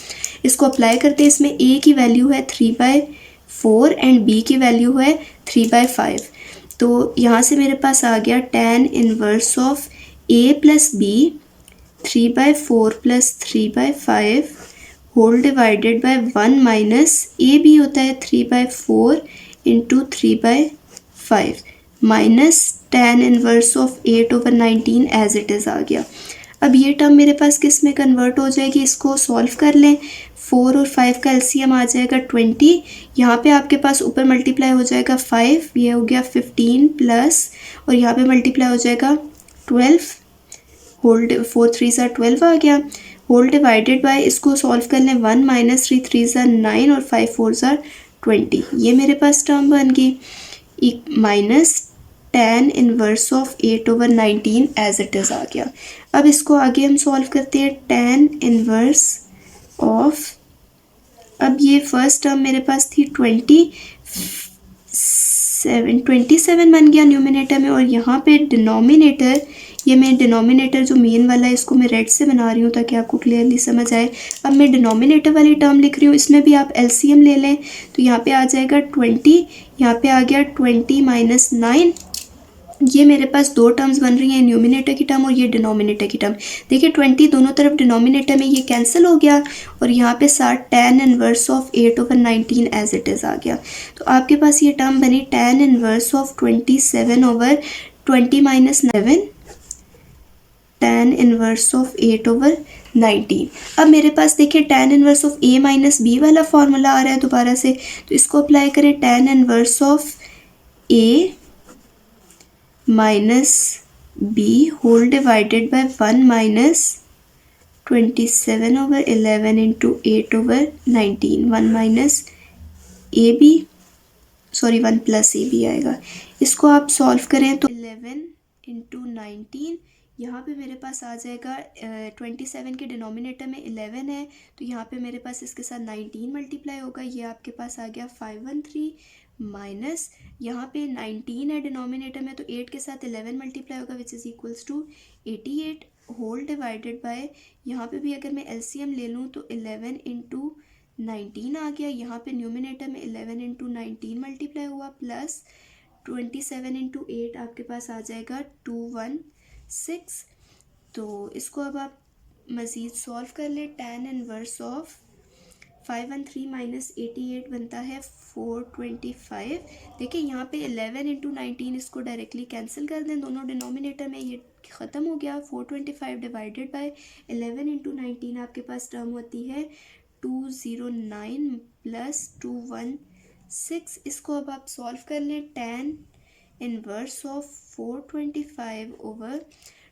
इसको अप्लाई करते हैं। इसमें A की वैल्यू है 3/4 एंड B की वैल्यू है 3/5। तो यहाँ से मेरे पास आ गया tan inverse of A plus B 3/4 plus 3/5 whole divided by 1 minus A B होता है 3/4 into 3/5 minus tan inverse of 8/19 as it is आ गया। अब ये टर्म मेरे पास किस में कन्वर्ट हो जाएगी, इसको सॉल्व कर लें। 4 और 5 का एलसीएम आ जाएगा 20। यहाँ पे आपके पास ऊपर मल्टीप्लाई हो जाएगा 5, ये हो गया 15 प्लस, और यहाँ पे मल्टीप्लाई हो जाएगा 12 होल 4 3 ज़ा 12 आ गया होल डिवाइडेड बाय, इसको सॉल्व कर लें 1 माइनस 3 3 ज़ा 9 और 5 4 ज़ा 20। ये मेरे पास टर्म बन गई minus tan inverse of 8/19 as it is आ गया। अब इसको आगे हम सॉल्व करते हैं। tan इनवर्स ऑफ, अब ये फर्स्ट टर्म मेरे पास थी 27 बन गया न्यूमिनेटर में, और यहाँ पे डिनोमिनेटर, ये मैं डिनोमिनेटर जो मेन वाला है इसको मैं रेड से बना रही हूँ ताकि आपको क्लियरली समझ आए। अब मैं डिनोमिनेटर वाली टर्म लिख रही हूँ, इसमें भी आप एलसीएम ले लें तो यहाँ पे आ जाएगा 20, यहाँ पे आ गया 20 माइनस 9। ये मेरे पास दो टर्म्स बन रही हैं, न्यूमिनेटर की टर्म और ये डिनोमिनेटर की टर्म। देखिए 20 दोनों तरफ डिनोमिनेटर में ये कैंसिल हो गया, और यहाँ पे साथ tan inverse of 8/19 as it is आ गया। तो आपके पास ये टर्म बनी tan inverse of 27/20 minus 7 tan inverse of 8/19। अब मेरे पास देखिए tan inverse of A minus B वाला फॉर्मूला आ रहा है दोबारा से, तो इसको अप्लाई करें। tan inverse of A minus B whole divided by 1 minus 27/11 into 8/19, 1 minus AB, sorry 1 plus AB आएगा। इसको आप सॉल्व करें तो 11 इंटू 19, यहाँ पे मेरे पास आ जाएगा 27 के डिनोमिनेटर में 11 है, तो यहाँ पे मेरे पास इसके साथ 19 मल्टीप्लाई होगा, ये आपके पास आ गया 513 माइनस, यहाँ पे 19 है डिनोमिनेटर में तो 8 के साथ 11 मल्टीप्लाई होगा which is equals to 88 whole divided by, यहाँ पे भी अगर मैं एलसीएम ले लूँ तो 11 इंटू 19 आ गया, यहाँ पे न्यूमिनेटर में 11 इंटू 19 मल्टीप्लाई हुआ प्लस 27 इंटू 8 आपके पास आ जाएगा 216। तो इसको अब आप मज़ीद सॉल्व कर ले। tan इनवर्स ऑफ 513 माइनस 88 बनता है 425। देखिए यहाँ पे 11 इंटू 19 इसको डायरेक्टली कैंसिल कर दें, दोनों डिनोमिनेटर में ये ख़त्म हो गया। 425 डिवाइडेड बाय 11 इंटू 19 आपके पास टर्म होती है 209 प्लस 216। इसको अब आप सॉल्व कर लें। tan inverse of 425 over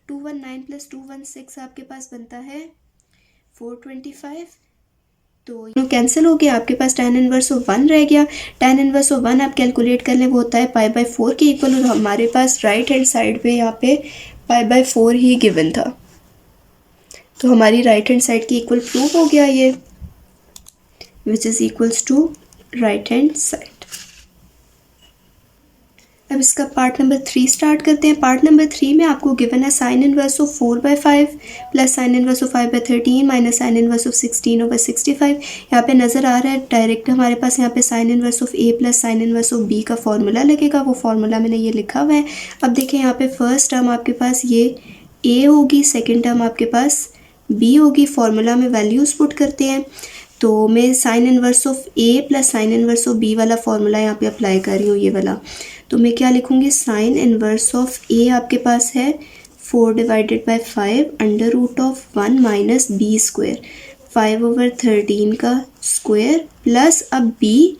219 plus 216 आपके पास बनता है 425। तो ये कैंसिल हो गया, आपके पास tan इनवर्स ऑफ 1 रह गया। tan इनवर्स ऑफ 1 आप कैलकुलेट कर लें, वो होता है π/4 के इक्वल, और हमारे पास राइट हैंड साइड पे यहाँ पे π/4 ही गिवन था, तो हमारी राइट हैंड साइड की इक्वल प्रूव हो गया ये, which is equals to right hand side. अब इसका पार्ट नंबर 3 स्टार्ट करते हैं। पार्ट नंबर 3 में आपको गिवन है sine inverse of 4/5 plus sine inverse of 5/13 minus sine inverse of 16/65। यहाँ पे नज़र आ रहा है डायरेक्ट हमारे पास यहाँ पे sine inverse of A plus sine inverse of B का फॉर्मूला लगेगा, वो फॉर्मूला मैंने ये लिखा हुआ है। अब देखें यहाँ पे फर्स्ट टर्म आपके पास ये ए होगी, सेकेंड टर्म आपके पास बी होगी। फॉर्मूला में वैल्यूज़ पुट करते हैं, तो मैं sine inverse of A plus sine inverse of B वाला फॉर्मूला यहाँ पे अप्लाई कर रही हूँ, ये वाला। तो मैं क्या लिखूँगी, साइन इनवर्स ऑफ ए आपके पास है 4/5 under root of 1 minus B square, 5/13 का स्क्वायर प्लस अब B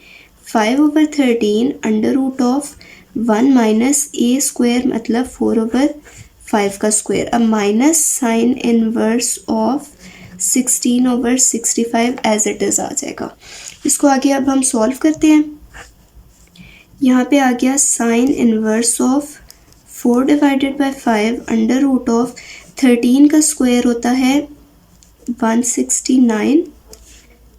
5/13 under root of 1 minus A square मतलब 4/5 का स्क्वायर। अब minus sine inverse of 16/65 as it is आ जाएगा। इसको आगे अब हम सॉल्व करते हैं। यहाँ पे आ गया sine inverse of 4/5 under root of 13 का स्क्वायर होता है 169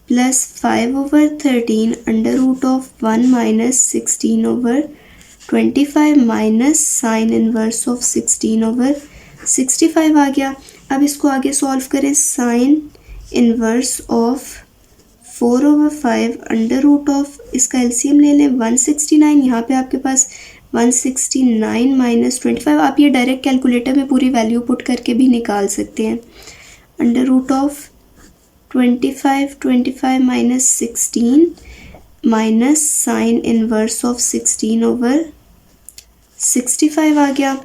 plus 5/13 under root of 1 minus 16/25 minus sine inverse of 16/65 आ गया। अब इसको आगे सॉल्व करें। Sine inverse of 4/5 under root of, इसका एलसीएम ले लें 169, यहाँ पे आपके पास 169 माइनस 25, आप ये डायरेक्ट कैलकुलेटर में पूरी वैल्यू पुट करके भी निकाल सकते हैं। Under root of 25 minus 16 minus sine inverse of 16/65 आ गया।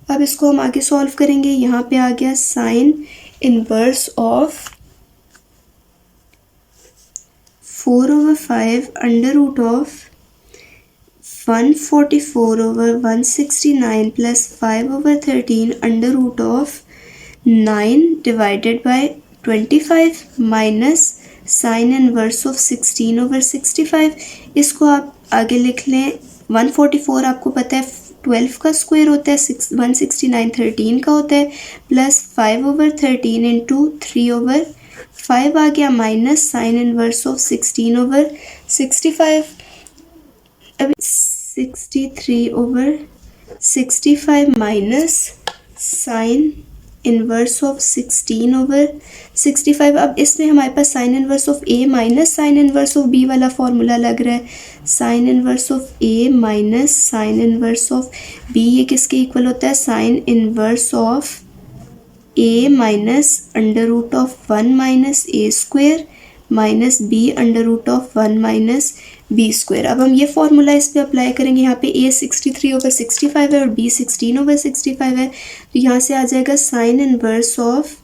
अब इसको हम आगे सॉल्व करेंगे। यहाँ पे आ गया sine inverse of 4/5 under root of 144/169 plus 5/13 under root of 9 divided by 25 minus sine inverse of 16/65। इसको आप आगे लिख लें। 144 आपको पता है 12 का स्क्वायर होता है, 169 13 का होता है, प्लस 5/13 इंटू 3/5 आ गया माइनस साइन इनवर्स ऑफ 16/65। अब 63/65 माइनस साइन इनवर्स ऑफ 16/65। अब इसमें हमारे पास sine inverse of A minus sine inverse of B वाला फॉर्मूला लग रहा है। Sine inverse of A minus sine inverse of B, ये किसके इक्वल होता है, sine inverse of A minus under root of 1 minus A square minus B under root of 1 minus B square. अब हम ये फॉर्मूला इस पे अप्लाई करेंगे। यहाँ पे ए 63/65 है और बी 16/65 है, तो यहाँ से आ जाएगा साइन इनवर्स ऑफ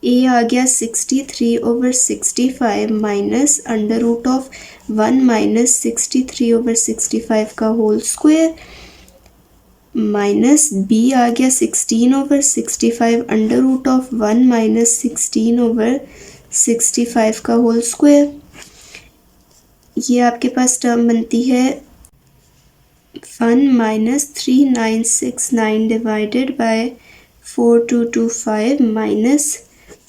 ए आ गया 63/65 minus under root of 1 minus 63/65 का होल स्क्वायर माइनस बी आ गया 16/65 अंडर रूट ऑफ 1 माइनस 16/65 का होल स्क्वायर। ये आपके पास टर्म बनती है 1 minus 3969 divided by 4225 minus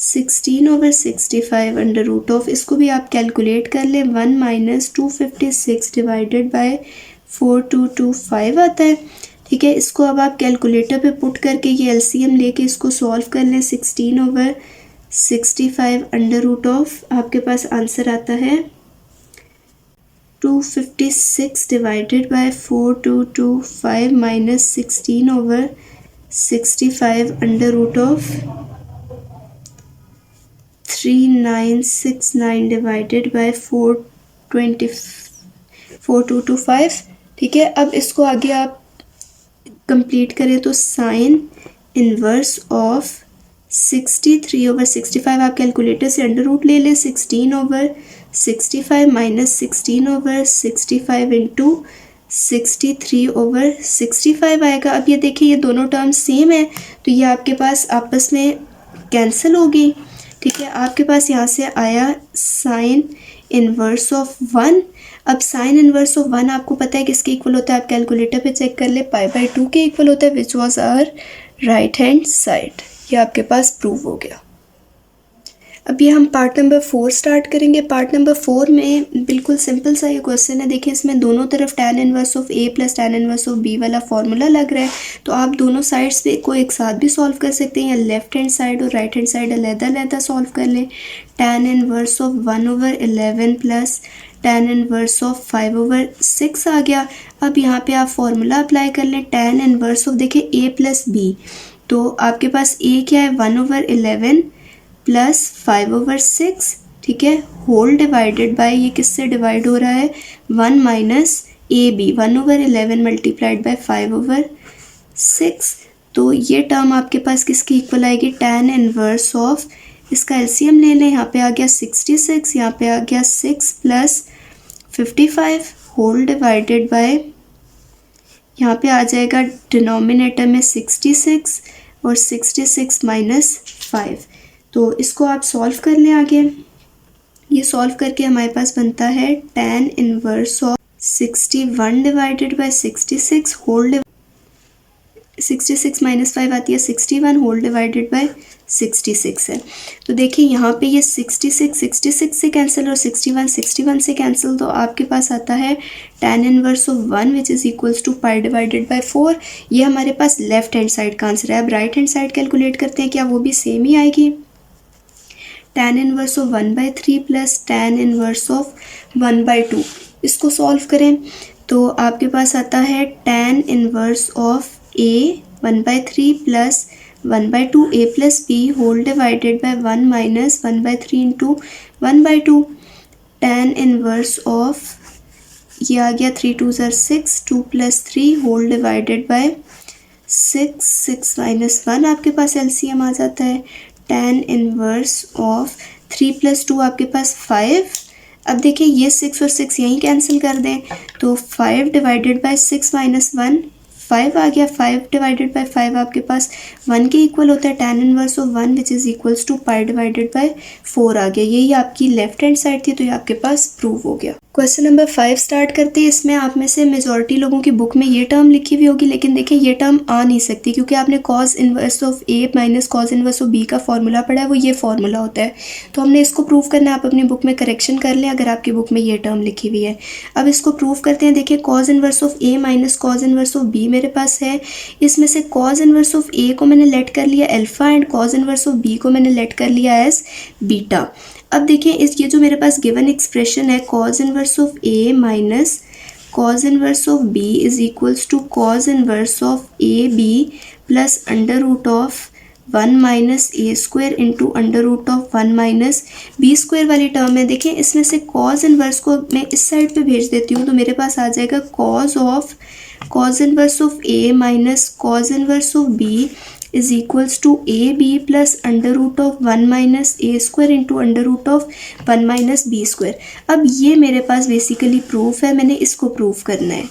16/65 under root of, इसको भी आप कैलकुलेट कर लें, 1 माइनस 256 डिवाइडेड बाय 4225 आता है। ठीक है, इसको अब आप कैलकुलेटर पे पुट करके ये एलसीएम लेके इसको सॉल्व कर लें। 16/65 अंडर रूट ऑफ, आपके पास आंसर आता है 256 divided by 4225 minus 16/65 under root of 3969 divided by 4225। ठीक है, अब इसको आगे आप कंप्लीट करें तो साइन इनवर्स ऑफ 63/65 आप कैलकुलेटर से अंडर रूट ले लें, 16/65 माइनस 16/65 इंटू 63/65 आएगा। अब ये देखिए ये दोनों टर्म सेम है, तो ये आपके पास आपस में कैंसिल होगी। ठीक है, आपके पास यहाँ से आया साइन इनवर्स ऑफ 1। अब साइन इनवर्स ऑफ 1 आपको पता है किसके इक्वल होता है, आप कैलकुलेटर पे चेक कर ले, π/2 के इक्वल होता है, which was our right hand side. ये आपके पास प्रूव हो गया। अब ये हम पार्ट नंबर 4 स्टार्ट करेंगे। पार्ट नंबर 4 में बिल्कुल सिंपल सा ये क्वेश्चन है। देखिए इसमें दोनों तरफ tan inverse of a plus tan inverse of b वाला फॉर्मूला लग रहा है, तो आप दोनों साइड्स पे को एक साथ भी सॉल्व कर सकते हैं, या लेफ्ट हैंड साइड और राइट हैंड साइड अलग-अलग सॉल्व कर लें। tan inverse of 1/11 plus tan inverse of 5/6 आ गया। अब यहाँ पे आप फॉर्मूला अप्लाई कर लें tan इनवर्स ऑफ, देखिए a प्लस b, तो आपके पास a क्या है 1/11 प्लस 5/6, ठीक है, होल डिवाइडेड बाय, ये किससे डिवाइड हो रहा है 1 minus A B, 1/11 multiplied by 5/6, तो ये टर्म आपके पास किसकी इक्वल आएगी tan इनवर्स ऑफ, इसका एलसीएम ले लें, यहाँ पे आ गया 66, यहाँ पे आ गया 6 प्लस 55 होल डिवाइडेड बाय, यहाँ पे आ जाएगा डिनोमिनेटर में 66 और 66 माइनस 5, तो इसको आप सॉल्व कर लें आगे। ये सॉल्व करके हमारे पास बनता है tan inverse of 61 divided by 66 whole, 66 minus 5 आती है 61 होल डिवाइडेड बाय 66 है। तो देखिए यहाँ पे ये 66 से कैंसिल और 61 से कैंसिल, तो आपके पास आता है tan inverse of 1 which is equals to pi divided by 4। ये हमारे पास लेफ्ट हैंड साइड का आंसर है। अब राइट हैंड साइड कैलकुलेट करते हैं, क्या वो भी सेम ही आएगी। tan inverse of 1/3 plus tan inverse of 1/2, इसको सॉल्व करें तो आपके पास आता है tan inverse of a 1/3 plus 1/2 a plus b whole divided by 1 minus 1/3 into 1/2, tan inverse of, ये आ गया 3 2 6, 2 plus 3 whole divided by 6 minus 1, आपके पास एलसीएम आ जाता है tan इनवर्स ऑफ 3 प्लस 2 आपके पास 5। अब देखिए ये 6 और 6 यहीं कैंसिल कर दें, तो 5 डिवाइडेड बाय 6 माइनस 1 5 आ गया, 5 डिवाइडेड बाय 5 आपके पास 1 के इक्वल होता है tan inverse of 1 which is equals to pi divided by 4 आ गया। यही आपकी लेफ्ट हैंड साइड थी, तो ये आपके पास प्रूव हो गया। क्वेश्चन नंबर 5 स्टार्ट करते हैं। इसमें आप में से मेजॉरिटी लोगों की बुक में ये टर्म लिखी हुई होगी, लेकिन देखिए ये टर्म आ नहीं सकती क्योंकि आपने cause inverse of a minus cos inverse of b का फॉर्मूला पढ़ा है, वो ये फॉर्मूला होता है। तो हमने इसको प्रूव करना है, आप अपनी बुक में करेक्शन कर लें अगर आपकी बुक में ये टर्म लिखी हुई है। अब इसको प्रूव करते हैं। देखिए cause inverse of a minus cos inverse of b मेरे पास है। इसमें से कॉज इनवर्स ऑफ a को मैंने लेट कर लिया alpha and cause inverse of b को मैंने लेट कर लिया एज बीटा। अब देखिए ये जो मेरे पास गिवन एक्सप्रेशन है cos inverse of a minus cos inverse of b is equals to cos inverse of a b plus under root of 1 minus A square into under root of 1 minus B square वाली term है। देखिए इसमें से cause inverse को मैं इस side पे भेज देती हूँ, तो मेरे पास आ जाएगा cos inverse of a minus cos inverse of b is equals to A B plus under root of 1 minus A square into under root of 1 minus B square. अब ये मेरे पास बेसिकली प्रूफ है, मैंने इसको प्रूफ करना है।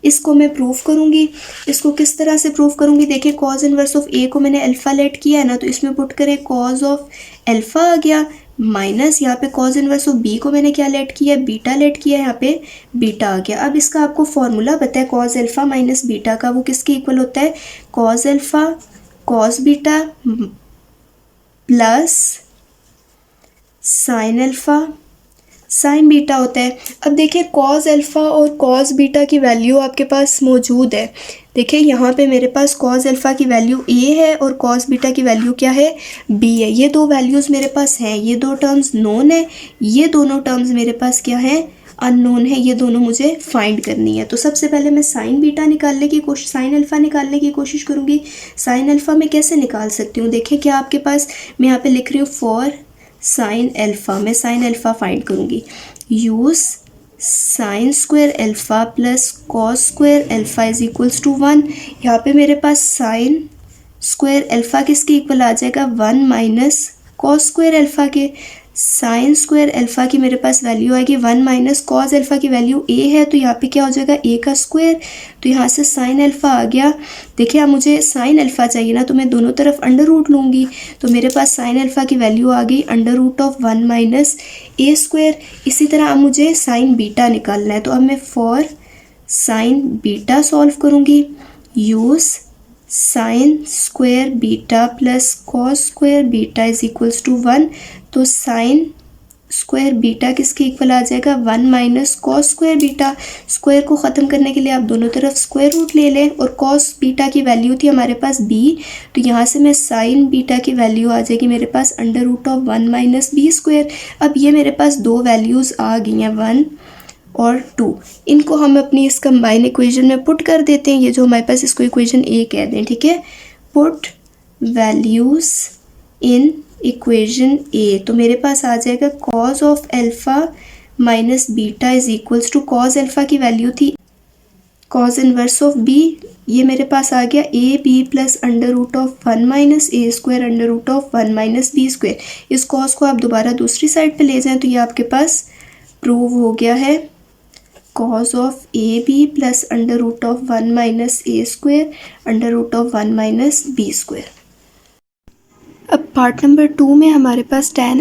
इसको मैं प्रूफ करूँगी। इसको किस तरह से प्रूफ करूँगी, देखिए कॉज इनवर्स ऑफ ए को मैंने अल्फ़ा लेट किया है ना, तो इसमें पुट करें कॉज ऑफ अल्फ़ा आ गया माइनस यहाँ पे कॉज इनवर्स ऑफ बी को मैंने क्या लेट किया है, बीटा लेट किया है, यहाँ पे बीटा आ गया। अब इसका आपको फॉर्मूला पता है कॉज अल्फ़ा माइनस बीटा का, वो किसके इक्वल होता है cos alpha cos beta plus sine alpha sine beta होता है। अब देखिए कॉस अल्फ़ा और कॉस बीटा की वैल्यू आपके पास मौजूद है। देखिए यहाँ पे मेरे पास कॉस अल्फ़ा की वैल्यू a है और कॉस बीटा की वैल्यू क्या है b है। ये दो वैल्यूज़ मेरे पास हैं, ये दो टर्म्स नोन है, ये दोनों टर्म्स मेरे पास क्या है अननोन है, ये दोनों मुझे फाइंड करनी है। तो सबसे पहले मैं साइन बीटा निकालने की कोशिश साइन अल्फ़ा निकालने की कोशिश करूँगी। साइन अल्फ़ा मैं कैसे निकाल सकती हूँ, देखिए क्या आपके पास मैं यहाँ पे लिख रही हूँ फॉर साइन अल्फ़ा, मैं साइन अल्फ़ा फाइंड करूँगी। Use sine square alpha plus cos square alpha is equals to 1। यहाँ पे मेरे पास साइन स्क्वायर अल्फ़ा किसके इक्वल आ जाएगा 1 माइनस कॉस स्क्वायर अल्फ़ा के। साइन स्क्वायर अल्फ़ा की मेरे पास वैल्यू आएगी 1 माइनस कॉस अल्फ़ा की वैल्यू a है, तो यहाँ पे क्या हो जाएगा a का स्क्वायर, तो यहाँ से साइन अल्फ़ा आ गया। देखिए अब मुझे साइन अल्फ़ा चाहिए ना, तो मैं दोनों तरफ अंडर रूट लूँगी, तो मेरे पास साइन अल्फ़ा की वैल्यू आ गई under root of 1 minus a square. इसी तरह अब मुझे साइन बीटा निकालना है, तो अब मैं फॉर साइन बीटा सॉल्व करूँगी। Use sine square beta plus cos square beta is equals to 1। तो साइन स्क्वायर बीटा किसके इक्वल आ जाएगा 1 minus cos square beta. Square को ख़त्म करने के लिए आप दोनों तरफ स्क्वायर रूट ले लें और कॉस बीटा की वैल्यू थी हमारे पास b, तो यहाँ से मैं साइन बीटा की वैल्यू आ जाएगी मेरे पास under root of 1 minus B square. अब ये मेरे पास दो वैल्यूज़ आ गई हैं 1 और 2, इनको हम अपनी इस कंबाइन इक्वेशन में पुट कर देते हैं। ये जो हमारे पास इसको इक्वेशन ए कह दें, ठीक है। Put values in equation A, तो मेरे पास आ जाएगा cos of alpha minus beta is equals to cos alpha की वैल्यू थी कॉज इनवर्स ऑफ बी, ये मेरे पास आ गया A B plus under root of 1 minus A square under root of 1 minus B square. इस कॉज को आप दोबारा दूसरी साइड पे ले जाएं तो ये आपके पास प्रूव हो गया है cos of A B plus under root of 1 minus A square under root of 1 minus B square. अब पार्ट नंबर 2 में हमारे पास tan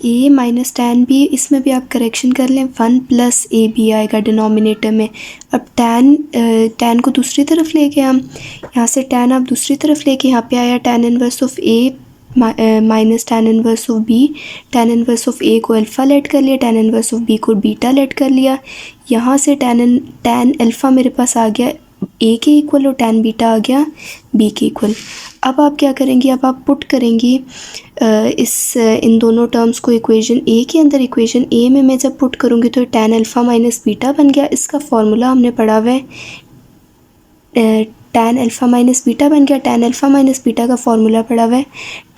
A minus tan B, इसमें भी आप करेक्शन कर लें 1 प्लस ए बी आएगा डिनोमिनेटर में। अब tan को दूसरी तरफ लेके हम यहाँ से tan आप दूसरी तरफ लेके यहाँ पे आया tan inverse of A minus tan inverse of B. tan inverse of A को अल्फ़ा लेट कर लिया, tan इनवर्स ऑफ बी को बीटा लेट कर लिया। यहाँ से tan अल्फ़ा मेरे पास आ गया ए के इक्वल और tan बीटा आ गया बी के इक्वल। अब आप क्या करेंगी, अब आप पुट करेंगी इन दोनों टर्म्स को इक्वेशन ए के अंदर। इक्वेशन ए में मैं जब पुट करूँगी तो tan अल्फ़ा माइनस बीटा बन गया। इसका फॉर्मूला हमने पढ़ा हुआ है tan अल्फ़ा माइनस बीटा बन गया। tan अल्फ़ा माइनस बीटा का फॉर्मूला पड़ा हुआ है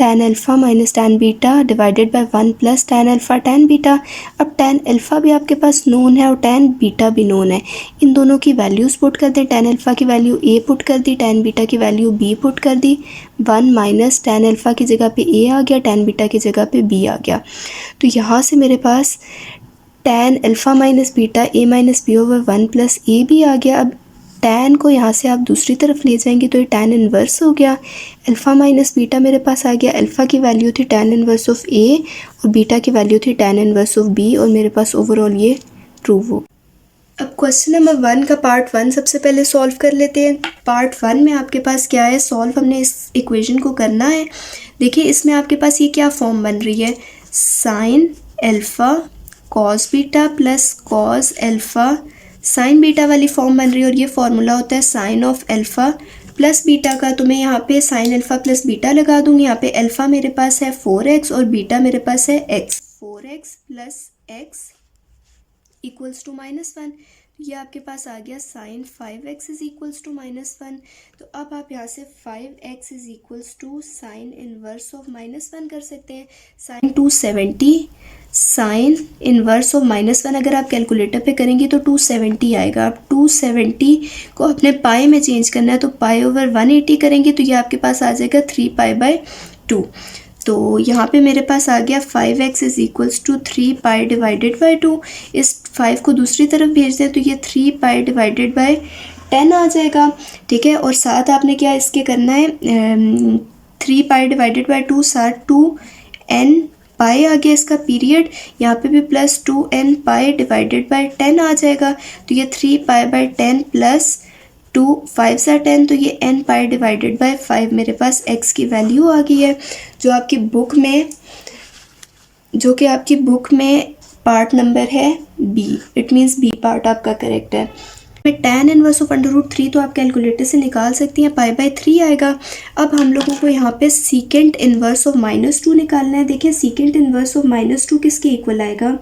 tan alpha minus tan beta divided by 1 plus tan alpha tan beta. अब tan अल्फ़ा भी आपके पास नोन है और tan बीटा भी नोन है, इन दोनों की वैल्यूज़ पुट कर दें। tan अल्फ़ा की वैल्यू a पुट कर दी, tan बीटा की वैल्यू b पुट कर दी। 1 माइनस tan अल्फ़ा की जगह पे a आ गया, tan बीटा की जगह पे b आ गया। तो यहाँ से मेरे पास tan alpha minus beta a minus B over 1 plus A भी आ गया। अब tan को यहाँ से आप दूसरी तरफ ले जाएंगे तो ये tan इनवर्स हो गया। अल्फ़ा माइनस बीटा मेरे पास आ गया, अल्फ़ा की वैल्यू थी tan इनवर्स ऑफ a और बीटा की वैल्यू थी tan इनवर्स ऑफ b और मेरे पास ओवरऑल ये ट्रू हो। अब क्वेश्चन नंबर 1 का पार्ट 1 सबसे पहले सॉल्व कर लेते हैं। पार्ट 1 में आपके पास क्या है, सॉल्व हमने इस इक्वेशन को करना है। देखिए इसमें आपके पास ये क्या फॉर्म बन रही है, sine alpha cos beta plus cos alpha sine beta वाली फॉर्म बन रही है और ये फार्मूला होता है sine of alpha plus beta का। तो मैं यहाँ पे साइन अल्फ़ा प्लस बीटा लगा दूँगी। यहाँ पे अल्फ़ा मेरे पास है 4x और बीटा मेरे पास है x। 4x plus x equals to -1, ये आपके पास आ गया sign 5x is equals to -1। तो अब आप यहाँ से 5x is equals to sine inverse of -1 कर सकते हैं। साइन 270 साइन इनवर्स ऑफ -1 अगर आप कैलकुलेटर पे करेंगे तो 270 आएगा। आप 270 को अपने पाई में चेंज करना है तो पाई ओवर 180 करेंगे तो ये आपके पास आ जाएगा 3π/2। तो यहाँ पे मेरे पास आ गया 5x is equals to 3π divided by 2। इस 5 को दूसरी तरफ भेज दें तो ये 3π डिवाइडेड बाई 10 आ जाएगा, ठीक है। और साथ आपने क्या इसके करना है 3π डिवाइडेड बाई 2 साथ 2n पाई आ गया इसका पीरियड, यहाँ पे भी plus 2n pi divided by 10 आ जाएगा। तो ये 3π/10 प्लस 2 5 सा 10 तो ये n पाई डिवाइडेड बाई 5 मेरे पास x की वैल्यू आ गई है जो कि आपकी बुक में पार्ट नंबर है b। It means b part आपका करेक्ट है। tan इनवर्स ऑफ √3 तो आप कैलकुलेटर से निकाल सकती हैं, π/3 आएगा। अब हम लोगों को यहाँ पे सीकेंट इनवर्स ऑफ -2 निकालना है। देखिए सीकेंट इनवर्स ऑफ -2 किसके इक्वल आएगा,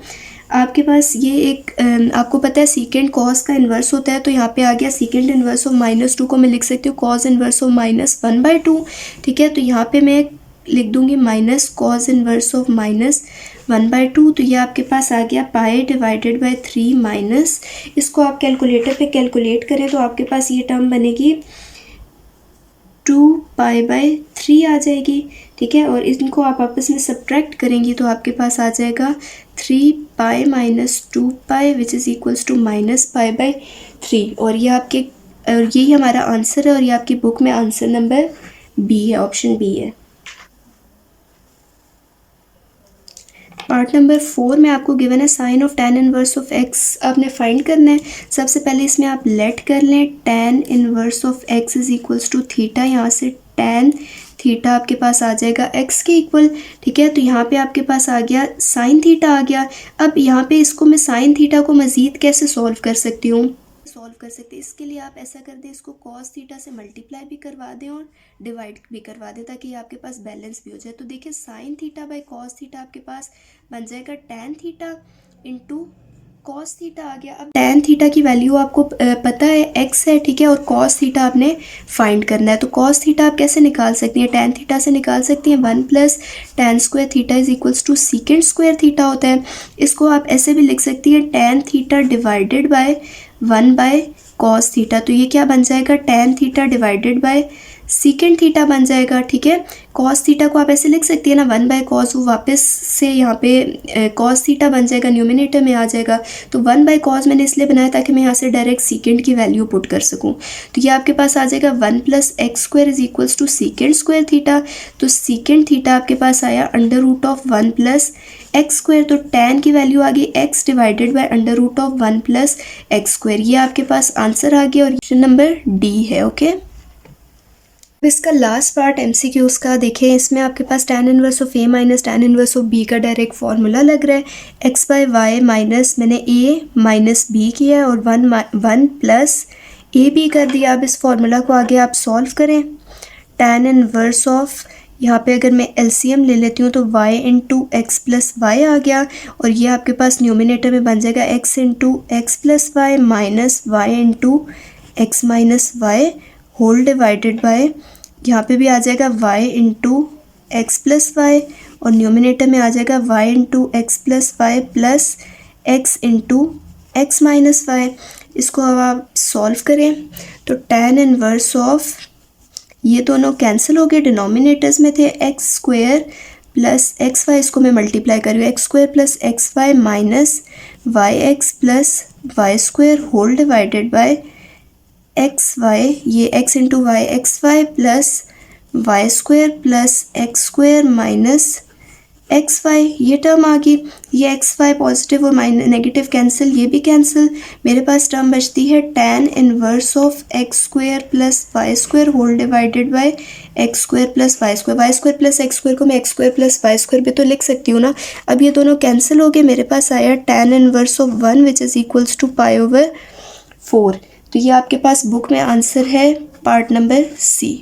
आपके पास ये एक आपको पता है सीकेंट कॉस का इन्वर्स होता है, तो यहाँ पे आ गया सीकेंट इन्वर्स ऑफ -2 को मैं लिख सकती हूँ कॉस इन्वर्स ऑफ -1/2, ठीक है। तो यहाँ पे मैं लिख दूँगी माइनस कॉस इन्वर्स ऑफ -1/2। तो ये आपके पास आ गया पाई डिवाइडेड बाई 3 माइनस, इसको आप कैलकुलेटर पे कैलकुलेट करें तो आपके पास ये टर्म बनेगी 2π/3 आ जाएगी, ठीक है। और इनको आप आपस में सब्ट्रैक्ट करेंगी तो आपके पास आ जाएगा 3π - 2π विच इज़ इक्वल्स टू -π/3। और यही हमारा आंसर है और ये आपकी बुक में आंसर नंबर बी है, ऑप्शन बी है। पार्ट नंबर 4 में आपको गिवन है sine of tan inverse of x आपने फाइंड करना है। सबसे पहले इसमें आप लेट कर लें tan inverse of x is equals to theta, यहाँ से tan थीटा आपके पास आ जाएगा x के इक्वल, ठीक है। तो यहाँ पे आपके पास आ गया साइन थीटा आ गया। अब यहाँ पे इसको मैं साइन थीटा को मज़ीद कैसे सॉल्व कर सकती हूँ, इसके लिए आप ऐसा कर दें, इसको कॉस थीटा से मल्टीप्लाई भी करवा दें और डिवाइड भी करवा दें ताकि आपके पास बैलेंस भी हो जाए। तो देखिए sine theta by cos theta आपके पास बन जाएगा tan theta into cos theta आ गया। अब टेन थीटा की वैल्यू आपको पता है x है, ठीक है, और कॉस थीटा आपने फाइंड करना है। तो कॉस थीटा आप कैसे निकाल सकती हैं, टेन थीटा से निकाल सकती हैं, 1 plus tan square theta is equals to secant square theta होता है। इसको आप ऐसे भी लिख सकती हैं tan theta divided by 1 by cos theta. तो ये क्या बन जाएगा, tan theta divided by secant theta बन जाएगा, ठीक है। कॉस थीटा को आप ऐसे लिख सकती है ना, 1 बाय कॉस, वो वापस से यहाँ पे कॉस थीटा बन जाएगा, न्यूमिनेटर में आ जाएगा। तो 1 बाय कॉस मैंने इसलिए बनाया ताकि मैं यहाँ से डायरेक्ट सीकेंड की वैल्यू पुट कर सकूँ। तो ये आपके पास आ जाएगा 1 plus x square is equals to secant square theta. तो सीकेंड थीटा आपके पास आया under root of 1 plus x square. तो टेन की वैल्यू आ गई x divided by under root of 1 plus x square. ये आपके पास आंसर आ गया और क्वेश्चन नंबर डी है, ओके। इसका लास्ट पार्ट MCQs का देखें, इसमें आपके पास tan inverse of a minus tan inverse of b का डायरेक्ट फार्मूला लग रहा है। x बाय वाई माइनस मैंने a माइनस b किया है और 1 प्लस ए बी कर दिया। अब इस फार्मूला को आगे आप सॉल्व करें। tan इनवर्स ऑफ, यहाँ पे अगर मैं LCM ले लेती हूँ तो y into x plus y आ गया और ये आपके पास न्यूमिनेटर में बन जाएगा x into x plus Y minus Y into X minus Y whole divided by, यहाँ पे भी आ जाएगा y into x plus Y और न्यूमिनेटर में आ जाएगा y into x plus Y plus X into X minus Y. इसको अब आप सॉल्व करें तो tan इनवर्स ऑफ, ये दोनों कैंसिल हो गए, डिनोमिनेटर्स में थे x square plus x y, इसको मैं मल्टीप्लाई कर रही हूँ, x square plus x y minus y x plus Y square whole divided by x y, ये x into y x y plus Y square plus x square minus x y, ये term आ गई। ये x y positive और negative cancel, ये भी cancel. मेरे पास टर्म बचती है tan inverse of x square plus Y square whole divided by X square plus Y square. Y square plus x square को मैं X square plus Y square भी तो लिख सकती हूँ ना। अब ये दोनों कैंसिल हो गए, मेरे पास आया tan inverse of 1 which is equals to pi over 4। तो ये आपके पास बुक में आंसर है पार्ट नंबर सी।